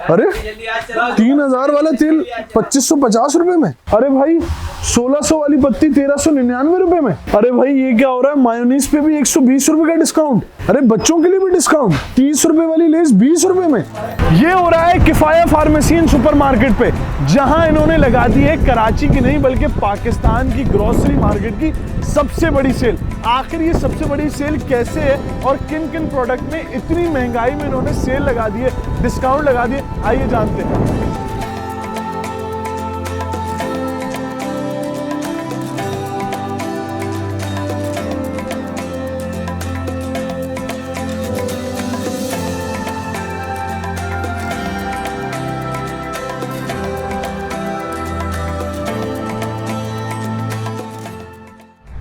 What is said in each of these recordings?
अरे 3000 वाला तेल 2550 रुपए में। अरे भाई 1600 वाली पत्ती 1399 रुपए में। अरे भाई ये क्या हो रहा है, मायोनीज पे भी 120 रुपए का डिस्काउंट। अरे बच्चों के लिए भी डिस्काउंट, 30 रुपए वाली लेस 20 रुपए में। ये हो रहा है किफाया फार्मेसी एंड सुपरमार्केट पे, जहां इन्होंने लगा दी है कराची की नहीं बल्कि पाकिस्तान की ग्रोसरी मार्केट की सबसे बड़ी सेल। आखिर ये सबसे बड़ी सेल कैसे है और किन किन प्रोडक्ट में इतनी महंगाई में इन्होंने सेल लगा दी है, डिस्काउंट लगा दिए, आइए जानते हैं।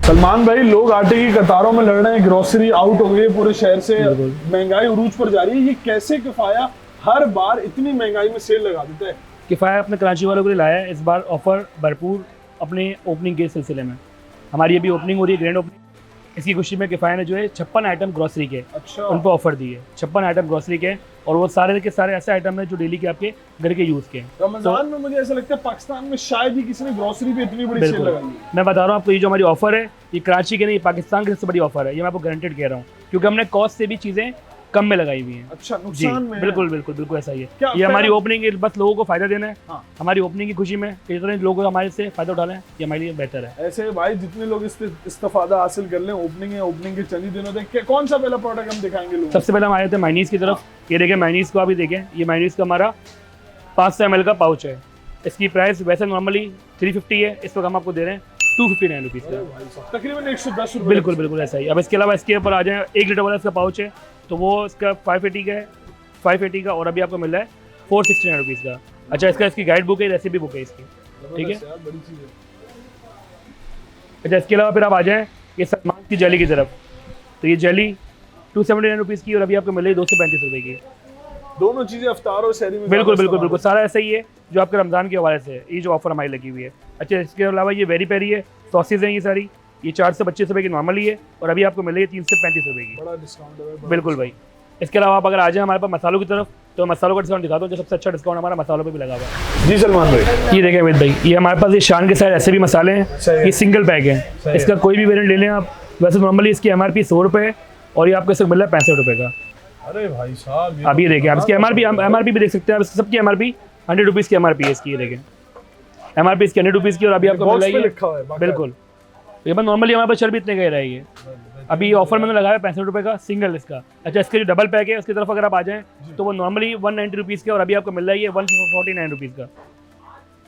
सलमान भाई, लोग आटे की कतारों में लड़ रहे हैं, ग्रोसरी आउट हो गई है पूरे शहर से, महंगाई उरूज पर जा रही है। ये कैसे किफाया हर बार इतनी महंगाई में सेल लगा देता है? किफाया अपने कराची वालों के लिए लाया है इस बार ऑफर भरपूर अपने ओपनिंग के सिलसिले में। हमारी अभी ओपनिंग हो रही है, ग्रैंड ओपनिंग। इसकी खुशी में किफाया ने जो है 56 आइटम ग्रोसरी के उन पर ऑफर दी है। 56 आइटम ग्रोसरी के, और वो सारे के सारे ऐसे आइटम है जो डेली के आपके घर के यूज़ के। रमजान में मुझे ऐसा लगता है पाकिस्तान में शायद ही किसी ने ग्रोसरी पे इतनी बड़ी सेल लगाई है। मैं बता रहा हूँ आपको, ये जो हमारी ऑफर है ये कराची के नहीं, पाकिस्तान की सबसे बड़ी ऑफर है। ये मैं आपको गारंटेड कह रहा हूँ, क्योंकि हमने कॉस्ट से भी चीज़ें कम में लगाई हुई है। अच्छा, नुकसान में? बिल्कुल बिल्कुल बिल्कुल ऐसा ही है। ये हमारी ओपनिंग है, बस लोगों को फायदा देना है। हाँ। हमारी ओपनिंग की खुशी में जितने लोग हमारे से फायदा उठा लें, ये हमारे लिए बेहतर है। ऐसे भाई जितने लोग इस्तेफादा हासिल कर लें, ओपनिंग है, ओपनिंग के चंद ही दिनों तक कौन सा पहला प्रोडक्ट हम दिखाएंगे लोगों? सबसे पहले हम आए थे मायनीज की तरफ। ये देखें मायनीज को, अभी देखें, ये मायनीज का हमारा 500 ml का पाउच है। इसकी प्राइस वैसे नॉर्मली 350 है, इस वक्त हम आपको दे रहे हैं 259 रुपीज़ का, तकरीबन 110 रुपये। बिल्कुल बिल्कुल ऐसा ही। अब इसके अलावा इसके ऊपर आ जाए 1 लीटर वाला इसका पाउच है, तो वो इसका 580 का है, 580 का, और अभी आपको मिल रहा है 469 रुपीज़ का। अच्छा, इसकी गाइड बुक है, रेसिपी बुक है इसकी, ठीक है। अच्छा, इसके अलावा फिर आप आ जाएँ ये सलमान की जेली की तरफ। तो ये जेली 279 रुपीज़ की, और अभी आपको मिल रही है 235 रुपये की। दोनों चीजें अफ्तार और सहरी में बिल्कुल बिल्कुल बिल्कुल सारा ऐसा ही है जो आपके रमज़ान के हवाले से है, ये जो ऑफर हमारी लगी हुई है। अच्छा, इसके अलावा ये वेरी पेरी है, सॉसेज हैं ये सारी, ये 4 से 25 रुपये की नॉर्मली है, और अभी आपको मिल रही है 3 से 35 रुपये की। बड़ा डिस्काउंट है। बिल्कुल भाई। इसके अलावा आप अगर आ जाए हमारे पास मसालों की तरफ, तो मसालों का डिस्काउंट दिखाता हूँ। जो सबसे अच्छा डिस्काउंट हमारा मसालों पे भी लगा हुआ है। जी सलमान भाई, ये देखें अमित भाई, ये हमारे पास ये शान के साथ ऐसे भी मसाले हैं, ये सिंगल पैक है। इसका कोई भी वेरिएंट ले लें आप। वैसे नॉर्मली इसकी MRP 100 रुपये है, और ये आपको इसको मिल रहा है 65 रुपये का। अरे भाई साहब, अभी देखिए आप इसकी MRP भी देख सकते हैं। सबकी MRP 100 रुपीज़ की MRP है इसकी। ये देखें MRP इसकी 100 रुपीज़ की, और अभी आपको मिल रही है बिल्कुल। ये बस नॉर्मली हमारे पास चर्बी इतने का ही रहेगी। अभी ऑफर मैंने लगाया 65 रुपये का सिंगल इसका। अच्छा, इसके जो डबल पैक है उसकी तरफ अगर आप आ जाएं, तो वो नॉर्मली 190 रुपीज़ के, और अभी आपको मिल रहा है 149 रुपीज़ का।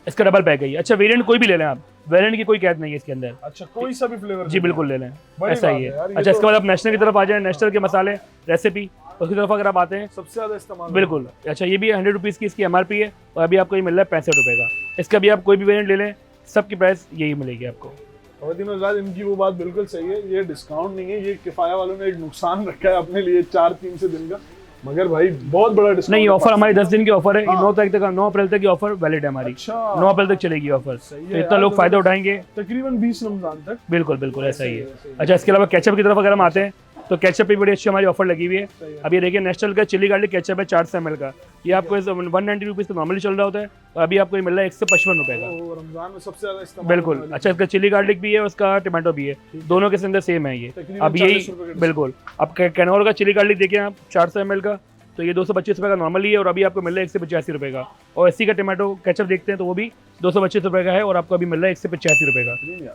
इसका डबल पैक है ये। अच्छा, वेरिएंट कोई भी ले लें आप, वेरिएंट की कोई कैद नहीं है इसके अंदर। अच्छा, कोई सा भी फ्लेवर? जी बिल्कुल ले लें, ऐसा ही है। अच्छा, इसके बाद आप नेशनल की तरफ आ जाएं, नेशनल के मसाले रेसिपी, उसकी तरफ अगर आप आते हैं, सबसे ज़्यादा इस्तेमाल। बिल्कुल। अच्छा, ये भी 100 रुपीज़ की इसकी MRP है, और अभी आपको ये मिल रहा है 65 रुपये का। इसका भी आप कोई भी वेरिएंट ले लें, सबकी प्राइस यही मिलेगी आपको। और इनकी वो बात बिल्कुल सही है, ये डिस्काउंट नहीं है, ये किफाया वालों ने एक नुकसान रखा है अपने लिए 4-3 से दिन का, मगर भाई बहुत बड़ा डिस्काउंट नहीं। ऑफर हमारी 10 दिन की ऑफर है। 9 तारीख तक, 9 अप्रैल तक की ऑफर वैलिड है हमारी। 9 अप्रैल तक चलेगी ऑफर, तो इतना लोग फायदा उठाएंगे तकरीबन 20 रमजान तक। बिल्कुल बिल्कुल ऐसा ही है। अच्छा, इसके अलावा केचप की तरफ अगर हम आते हैं, तो केचप पे बड़ी अच्छी हमारी ऑफर लगी हुई है। अब ये देखिए नेशनल का चिली गार्लिक केचप है 400 ml का, ये आपको 190 रुपीज़ तो नॉर्मली चल रहा होता है, और अभी आपको ये मिल रहा है 155 रुपये का। रमजान में सबसे ज्यादा इस्तेमाल। बिल्कुल। अच्छा, इसका चिली गार्लिक भी है, उसका टमाटो भी है, दोनों के अंदर सेम है ये। अब यही बिल्कुल। अब कैनोर का चिली गार्लिक देखिए आप 400 ml का, तो ये 225 रुपये का नॉर्मली है, और अभी आपको मिल रहा है 185 रुपये का। और इसी का टमाटो केचप देखते हैं तो वो भी 225 रुपये का है, और आपको अभी मिल रहा है 185 रुपये का।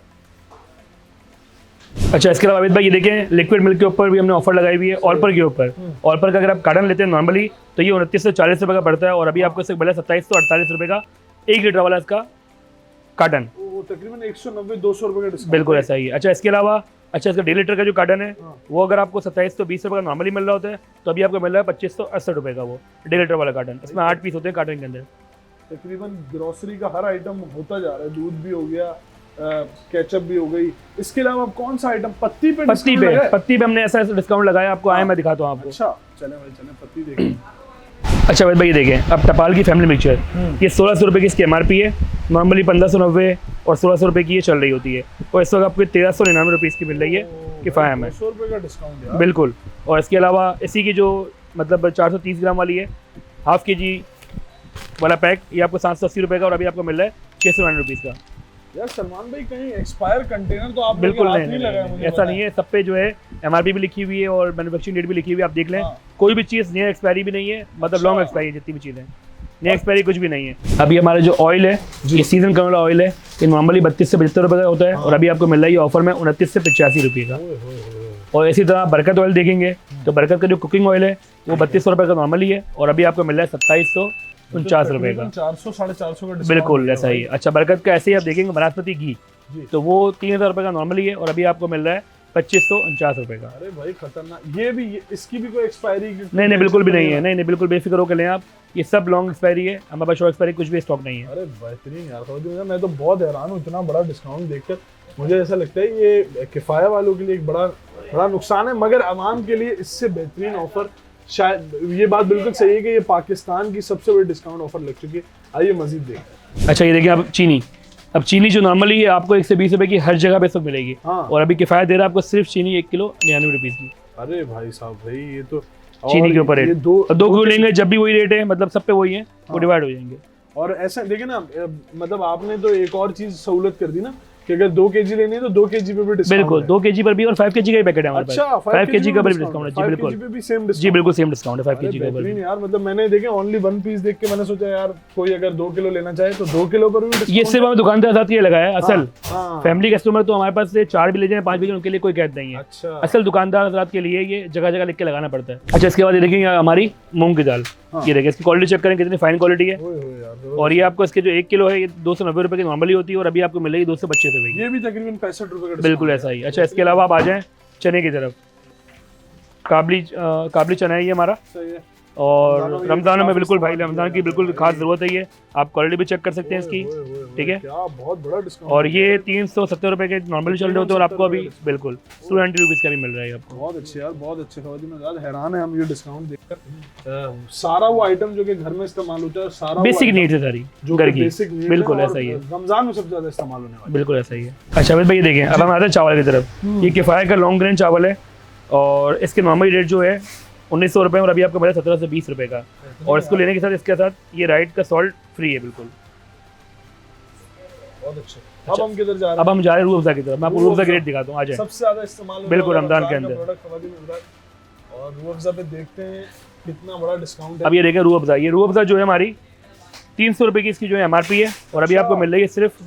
अच्छा, इसके अलावा अमित भाई ये देखें लिक्विड मिल्क के ऊपर भी हमने ऑफर लगाई हुई है। ऑलपर के ऊपर, ऑलपर का अगर आप कार्टन लेते हैं नॉर्मली, तो ये 29 से 40 रुपये का पड़ता है, और अभी आपको इससे मिला 27 से 48 रुपये का 1 लीटर वाला इसका कार्टन, तकरीबन 190-200 रुपये का डिस्काउंट। बिल्कुल ऐसा ही है। अच्छा, इसके अलावा इसका 1.5 लीटर का जो कार्टन है, वो अगर आपको 27 से 20 रुपये का नॉर्मली मिल रहा होता है, तो अभी आपको मिल रहा है 2580 रुपये का वो 1.5 लीटर वाला कार्टन। इसमें 8 पीस होते हैं कार्टन के अंदर। तकरीबन ग्रोसरी का हर आइटम होता जा रहा है, दूध भी हो गया, केचप भी हो गई। इसके अलावा कौन सा आइटम? पत्ती पे हमने ऐसा डिस्काउंट लगाया, आपको आए मैं दिखाता हूँ आपको। अच्छा, चले भाई चले, पत्ती देखें। अच्छा भाई ये देखें, अब टपाल की फैमिली मिक्सचर, ये 1600 रुपये की इसकी MRP है, नॉर्मली 1590 और 1600 रुपये की ये चल रही होती है, और इस वक्त आपको 1399 रुपीज़ की मिल रही है किफ़ाया में। 100 रुपये का डिस्काउंट बिल्कुल। और इसके अलावा इसी की जो मतलब 430 ग्राम वाली है, हाफ के जी वाला पैक, ये आपको 780 का और अभी आपको मिल रहा है 690 रुपीज़ का। यार सलमान भाई कहीं एक्सपायर कंटेनर तो आप बिल्कुल हाथ नहीं, लगा है, मुझे ऐसा नहीं है। सब पे जो है MRP भी लिखी हुई है और मैन्युफैक्चरिंग डेट भी लिखी हुई है, आप देख लें। कोई भी चीज़ नई एक्सपायरी भी नहीं है, मतलब लॉन्ग एक्सपायरी है जितनी भी चीज़ें, नई एक्सपायरी कुछ भी नहीं है। अभी हमारा जो ऑयल है, ये सीजन कनोला ऑयल है, ये नॉर्मली 32 से 75 रुपये का होता है और अभी आपको मिल रहा है ये ऑफर में 29 से 85 रुपये का। और इसी तरह बरकत ऑयल देखेंगे तो बरकत का जो कुकिंग ऑयल है वो 3200 रुपये का नॉर्मली है और अभी आपको मिल रहा है 2749 रुपये का। 400 450 का बिल्कुल ऐसा ही है। अच्छा, बरकत का ऐसे ही आप देखेंगे बनास्पति घी, तो वो 3000 रुपये का नॉर्मली है और अभी आपको मिल रहा है 2549 रुपये का। अरे भाई खतरनाक, ये भी इसकी भी कोई एक्सपायरी नहीं बिल्कुल भी नहीं है, नहीं बिल्कुल बेफिक्र होकर लें आप, ये सब लॉन्ग एक्सपायरी है, हमारे पास शॉर्ट एक्सपायरी कुछ भी स्टॉक नहीं है। अरे बेहतरीन यार, मैं तो बहुत हैरान हूँ इतना बड़ा डिस्काउंट देखकर। मुझे ऐसा लगता है ये किफाया वालों के लिए एक बड़ा नुकसान है, मगर अवाम के लिए इससे बेहतरीन ऑफर। शायद ये बात बिल्कुल सही है कि ये पाकिस्तान की सबसे बड़ी डिस्काउंट ऑफर लग चुकी है। आइए मजीद देखते हैं। अच्छा, ये देखिए आप चीनी, अब चीनी जो नॉर्मली है आपको 1 से 20 रुपए की हर जगह पे सब मिलेगी। हाँ। और अभी किफायत दे रहा है आपको सिर्फ चीनी 1 किलो 99 रुपीज़ की। अरे भाई साहब भाई, ये तो चीनी के ऊपर रेट, 2 किलो लेंगे जब भी वही रेट है, मतलब सब पे वही है, वो डिवाइड हो जाएंगे। और ऐसा देखिए ना, मतलब आपने तो एक और चीज सहूलत कर दी ना कि अगर 2 kg लेनी है तो 2 kg पे भी डिस्काउंट। बिल्कुल 2 kg पर भी और 5 kg का ही पैकेट है हमारे पास। अच्छा, 5 kg का भी डिस्काउंट है जी, बिल्कुल जी, बिल्कुल सेम डिस्काउंट है 5 kg का ऊपर। यार मतलब मैंने देखे ओनली 1 पीस देख के मैंने सोचा यार कोई अगर 2 किलो लेना चाहे तो 2 किलो पर भी डिस्काउंट। ये सिर्फ हमें दुकानदार साथ ये लगाया है असल। हाँ। फैमिली कस्टमर तो हमारे पास से 4 भी ले जाए 5 भी, उनके लिए कोई कैद नहीं है। अच्छा। असल दुकानदार हजरात के लिए ये जगह जगह लिख के लगाना पड़ता है। अच्छा, इसके बाद ये देखिए हमारी मूंग की दाल, ये देखिए इसकी क्वालिटी चेक करें कितनी फाइन क्वालिटी है। और ये आपको इसके जो 1 किलो है ये 290 रुपये की नॉर्मली होती है और अभी आपको मिलेगी 225 रुपये की। ये भी तकरीबन 65 रुपये का। बिल्कुल ऐसा ही। अच्छा, इसके अलावा आप आ जाएं चने की तरफ, काबली चना है ये हमारा। सही है। और रमजानों में बिल्कुल भाई, रमजान की बिल्कुल खास जरूरत है ये, आप क्वालिटी भी चेक कर सकते हैं इसकी, ठीक है। क्या बहुत बड़ा डिस्काउंट। और ये 370 रुपये के नॉर्मली चल रहे होते हैं और आपको अभी बिल्कुल 290 रुपीज़ का भी मिल रहा है आपको। बहुत अच्छे यार, बहुत अच्छे खबर। हैरान है हम ये डिस्काउंट देखकर। सारा वो आइटम जो कि घर में इस्तेमाल होता है, सारा बेसिक नीड्स है सारी घर की, बिल्कुल ऐसा ही है। रमजान में सबसे ज्यादा इस्तेमाल होने वाला, बिल्कुल ऐसा ही है। अच्छा अमित भाई, ये देखें अब हम आते हैं चावल की तरफ। ये किफायत का लॉन्ग ग्रेन चावल है और इसके नॉर्मल रेट जो है 1900 रुपये और अभी आपको मिला 17 से 20 रुपये का। और इसको लेने के साथ इसके साथ ये राइट का सॉल्ट फ्री है बिल्कुल। बहुत अच्छा। अब हम किधर जा रहे हैं? अब हम जा रहे हैं रूह अफ़ज़ा की तरफ। मैं आपको रूह अफ़ज़ा की रेट दिखाता हूँ, आ जाए। सबसे ज्यादा इस्तेमाल बिल्कुल रमजान के अंदर। और रूह अफ़ज़ा पे देखते हैं कितना बड़ा डिस्काउंट है। अब ये देखें रूह अफ़ज़ा, ये रूह अफ़ज़ा जो है हमारी 300 रुपये की इसकी जो है MRP है और अभी आपको मिल रही है सिर्फ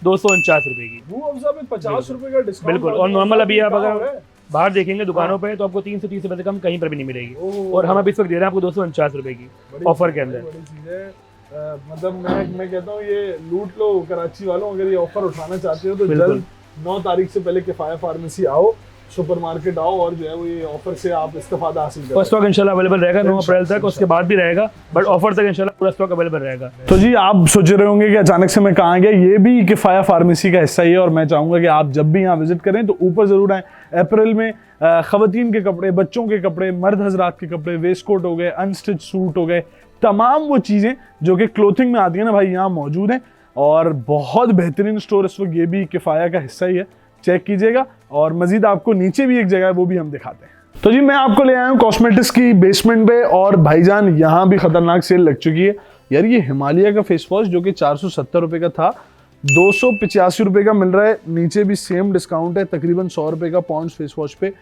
249 रुपये की। रूह अफ़ज़ा पे 50 रुपये का डिस्काउंट बिल्कुल। और नॉर्मल अभी आप अगर बाहर देखेंगे दुकानों पे तो आपको 330 रुपये से कम कहीं पर भी नहीं मिलेगी और हम अभी इस वक्त दे रहे हैं आपको 249 रुपये की ऑफर के अंदर। बड़ी चीज़ है। मतलब मैं कहता हूँ ये लूट लो कराची वालों, अगर ये ऑफर उठाना चाहते हो तो जल्द 9 तारीख से पहले किफाया फार्मेसी आओ, सुपरमार्केट आओ और जो है वो ये ऑफर से आप इस्तेफादा हासिल करें। स्टॉक इंशाल्लाह अवेलेबल रहेगा 9 अप्रैल तक, उसके बाद भी रहेगा, बट ऑफर तक इंशाल्लाह पूरा स्टॉक अवेलेबल रहेगा। तो जी आप सोच रहे होंगे कि अचानक से मैं कहाँ गया, ये भी किफाया फार्मेसी का हिस्सा ही है और मैं चाहूँगा कि आप जब भी यहाँ विजिट करें तो ऊपर ज़रूर आएँ। अप्रैल में ख़वातीन के कपड़े, बच्चों के कपड़े, मर्द हजरात के कपड़े, वेस्ट कोट हो गए, अनस्टिच सूट हो गए, तमाम वो चीज़ें जो कि क्लोथिंग में आती है ना भाई, यहाँ मौजूद हैं। और बहुत बेहतरीन स्टोर इस वक्त ये भी किफाया का हिस्सा ही है, चेक कीजिएगा। और मजीद आपको नीचे भी एक जगह है वो भी हम दिखाते हैं। तो जी मैं आपको ले आया हूँ कॉस्मेटिक्स की बेसमेंट पे और भाईजान यहाँ भी खतरनाक सेल लग चुकी है यार। ये हिमालय का फेस वॉश जो कि 470 रुपये का था 285 रुपये का मिल रहा है। नीचे भी सेम डिस्काउंट है, तकरीबन 100 रुपये का पॉन्ड्स फेस वॉश पे।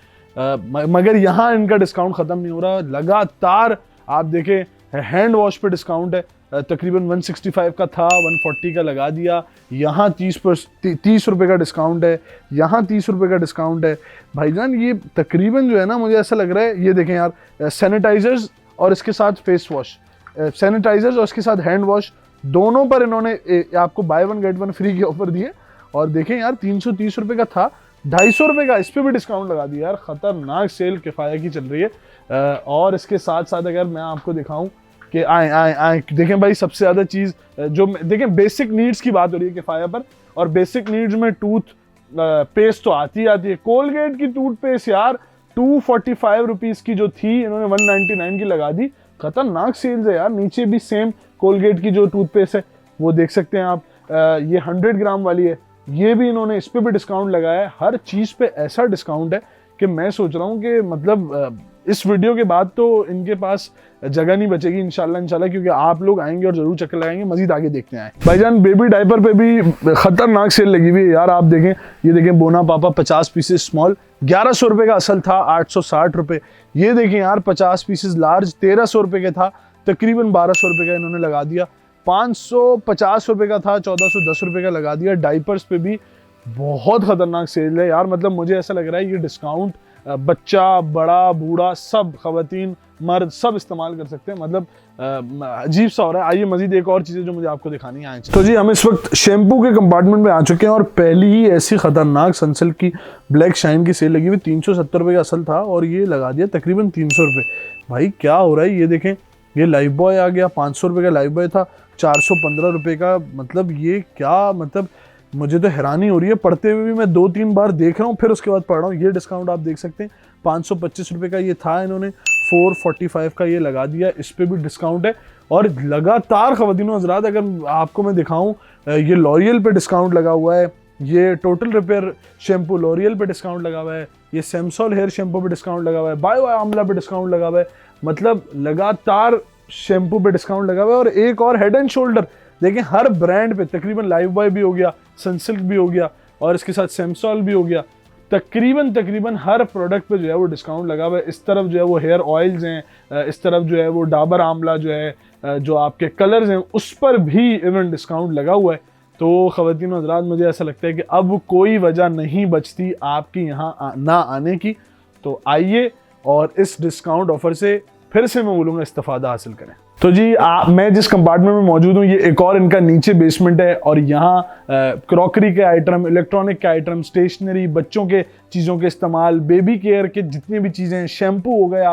मगर यहाँ इनका डिस्काउंट ख़त्म नहीं हो रहा, लगातार आप देखें हैंड वॉश पे डिस्काउंट है, तकरीबन 165 का था 140 का लगा दिया। यहाँ 30 रुपये का डिस्काउंट है, यहाँ 30 रुपये का डिस्काउंट है। भाईजान ये तकरीबन जो है ना, मुझे ऐसा लग रहा है, ये देखें यार सैनिटाइजर्स और इसके साथ फेस वॉश, सैनिटाइजर्स और इसके साथ हैंड वॉश, दोनों पर इन्होंने आपको बाय 1 गेट 1 फ्री के ऑफर दिए। और देखें यार 330 रुपये का था 250 रुपये का, इस पर भी डिस्काउंट लगा दिया यार। ख़तरनाक सेल किफाया की चल रही है। और इसके साथ साथ अगर मैं आपको दिखाऊं कि आए देखें भाई, सबसे ज़्यादा चीज़ जो देखें बेसिक नीड्स की बात हो रही है किफाया पर, और बेसिक नीड्स में टूथ पेस्ट तो आती है। कोलगेट की टूथ पेस्ट यार 245 रुपीज़ की जो थी इन्होंने 199 की लगा दी। खतरनाक सेल्स है यार। नीचे भी सेम कोलगेट की जो टूथपेस्ट है वो देख सकते हैं आप, ये 100 ग्राम वाली है, ये भी इन्होंने इस पर भी डिस्काउंट लगाया है। हर चीज़ पे ऐसा डिस्काउंट है कि मैं सोच रहा हूँ कि मतलब इस वीडियो के बाद तो इनके पास जगह नहीं बचेगी इंशाल्लाह, क्योंकि आप लोग आएंगे और जरूर चक्कर लगाएंगे। मजीद आगे देखते हैं भाईजान। बेबी डायपर पे भी खतरनाक सेल लगी हुई है यार। आप देखें, ये देखें बोना पापा 50 पीसेस स्मॉल 1100 रुपए का असल था, 860 रुपए। ये देखें यार 50 पीसेस लार्ज 1300 रुपए का था, तकरीबन 1200 रुपए का इन्होंने लगा दिया। 550 रुपए का था, 1410 रुपए का लगा दिया। डाइपर्स पे भी बहुत खतरनाक सेल है यार। मतलब मुझे ऐसा लग रहा है ये डिस्काउंट बच्चा, बड़ा, बूढ़ा, सब, खवातीन, मर्द सब इस्तेमाल कर सकते हैं। मतलब अजीब सा हो रहा है। आइए मजीद एक और चीज़ें जो मुझे आपको दिखानी है। तो जी हम इस वक्त शैम्पू के कंपार्टमेंट में आ चुके हैं और पहली ही ऐसी खतरनाक सनसिल्क की ब्लैक शाइन की सेल लगी हुई। 370 रुपये का असल था और ये लगा दिया तकरीबन 300 रुपये। भाई क्या हो रहा है, ये देखें, ये लाइफ बॉय आ गया। 500 रुपये का लाइफ बॉय था, 415 रुपये का। मतलब ये क्या, मतलब मुझे तो हैरानी हो रही है। पढ़ते हुए भी मैं 2-3 बार देख रहा हूँ, फिर उसके बाद पढ़ रहा हूँ। ये डिस्काउंट आप देख सकते हैं, 525 रुपये का ये था, इन्होंने 445 का ये लगा दिया। इस पे भी डिस्काउंट है और लगातार ख़वातीनो हज़रात अगर आपको मैं दिखाऊं, ये लॉरियल पे डिस्काउंट लगा हुआ है, ये टोटल रिपेयर शैम्पू लॉरियल पे डिस्काउंट लगा हुआ है, ये सैमसोल हेयर शैम्पू पे डिस्काउंट लगा हुआ है, बायो आमला पे डिस्काउंट लगा हुआ है। मतलब लगातार शैम्पू पे डिस्काउंट लगा हुआ है। और एक और हेड एंड शोल्डर देखें, हर ब्रांड पे तकरीबन लाइफ बॉय भी हो गया, सनसिल्क भी हो गया और इसके साथ सैमसोल भी हो गया। तकरीबन हर प्रोडक्ट पे जो है वो डिस्काउंट लगा हुआ है। इस तरफ जो है वो हेयर ऑयल्स हैं, इस तरफ जो है वो डाबर आमला जो है, जो आपके कलर्स हैं उस पर भी इवन डिस्काउंट लगा हुआ है। तो ख़वातीनो हज़रात मुझे ऐसा लगता है कि अब कोई वजह नहीं बचती आपकी यहाँ ना आने की। तो आइए और इस डिस्काउंट ऑफर से फिर से मैं बोलूँगा इस्तिफादा हासिल करें। तो जी मैं जिस कंपार्टमेंट में मौजूद हूँ, ये एक और इनका नीचे बेसमेंट है और यहाँ क्रॉकरी के आइटम, इलेक्ट्रॉनिक के आइटम, स्टेशनरी, बच्चों के चीज़ों के इस्तेमाल, बेबी केयर के जितनी भी चीज़ें हैं, शैम्पू हो गए,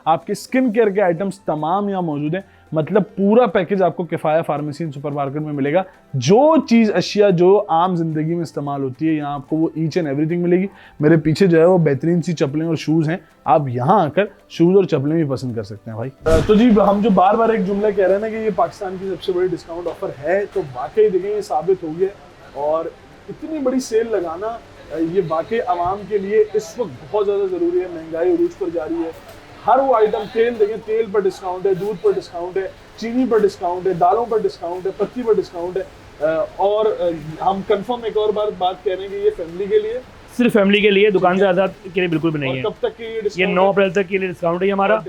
आपके स्किन केयर के आइटम्स तमाम यहाँ मौजूद हैं। मतलब पूरा पैकेज आपको किफ़ाया फार्मेसी एंड सुपरमार्केट में मिलेगा। जो चीज़ अशिया जो आम जिंदगी में इस्तेमाल होती है यहाँ आपको वो ईच एंड एवरीथिंग मिलेगी। मेरे पीछे जो है वो बेहतरीन सी चप्पलें और शूज़ हैं, आप यहाँ आकर शूज़ और चप्पलें भी पसंद कर सकते हैं भाई। तो जी हम जो बार बार एक जुमला कह रहे हैं ना कि ये पाकिस्तान की सबसे बड़ी डिस्काउंट ऑफर है, तो वाकई देखें ये साबित हो गया। और इतनी बड़ी सेल लगाना ये वाकई आवाम के लिए इस वक्त बहुत ज़्यादा ज़रूरी है। महंगाई उरूज पर जा रही है। हर वो आइटम, तेल देखें, तेल पर डिस्काउंट है, दूध पर डिस्काउंट है, चीनी पर डिस्काउंट है, दालों पर डिस्काउंट है, पत्ती पर डिस्काउंट है। और हम कंफर्म एक और बार बात कह रहे हैं कि ये फैमिली के लिए, सिर्फ फैमिली के लिए, दुकान से आज़ाद के लिए बिल्कुल भी नहीं है। कब तक के ये 9 अप्रैल तक के लिए डिस्काउंट है हमारा।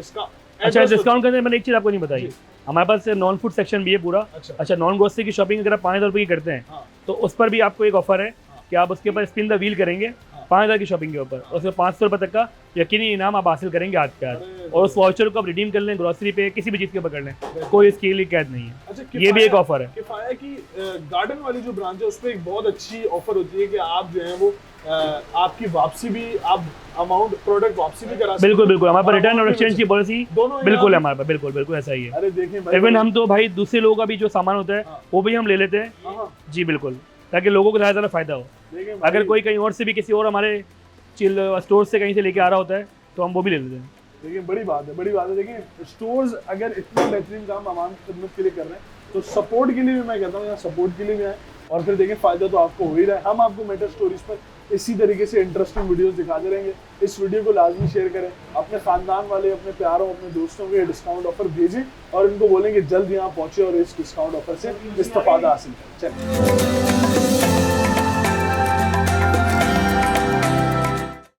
अच्छा, डिस्काउंट के अंदर मैंने एक चीज़ आपको नहीं बताई, हमारे पास नॉन फूड सेक्शन भी है पूरा। अच्छा, नॉन ग्रोसरी की शॉपिंग अगर आप 5000 रुपये की करते हैं तो उस पर भी आपको एक ऑफर है कि आप उसके ऊपर स्पिन द व्हील करेंगे 5000 की शॉपिंग के ऊपर, उसमें 500 रुपये तक का यकीनी इनाम आप हासिल करेंगे आज के आज। और उस वाउचर को आप रिडीम कर लें ग्रोसरी पे, किसी भी चीज़ के ऊपर कर लें, कोई इसके लिए कैद नहीं है। अच्छा, ये भी एक ऑफर है। किफाया की गार्डन वाली जो ब्रांच है उस पर एक बहुत अच्छी ऑफर होती है कि आप जो है वो आपकी वापसी भी, आप अमाउंट प्रोडक्ट वापसी भी करा सकते हैं। बिल्कुल हमारे पास रिटर्न और एक्सचेंज की पॉलिसी बिल्कुल है हमारे पास, बिल्कुल ऐसा ही है। अरे देखें भाई, इवन हम तो भाई दूसरे लोगों का भी जो सामान होता है वो भी हम ले लेते हैं जी, बिल्कुल, ताकि लोगों को ज़्यादा फायदा हो। अगर कोई कहीं और से भी किसी और हमारे चिल स्टोर से कहीं से लेके आ रहा होता है तो हम वो भी ले लेते हैं। देखिए बड़ी बात है। देखिए स्टोर्स अगर इतना बेहतरीन काम आवाम की खिदमत के लिए कर रहे हैं तो सपोर्ट के लिए भी मैं कहता हूँ यहाँ सपोर्ट के लिए भी आए और फिर देखें फ़ायदा तो आपको हो ही रहा है। हम आपको मेटर स्टोरीज पर इसी तरीके से इंटरेस्टिंग वीडियोस दिखाते रहेंगे। इस वीडियो को लाजमी शेयर करें, अपने ख़ानदान वाले, अपने प्यारों, अपने दोस्तों को ये डिस्काउंट ऑफर भेजें और इनको बोलेंगे जल्द यहाँ पहुँचे और इस डिस्काउंट ऑफर से इस्तेफादा हासिल करें। चलिए।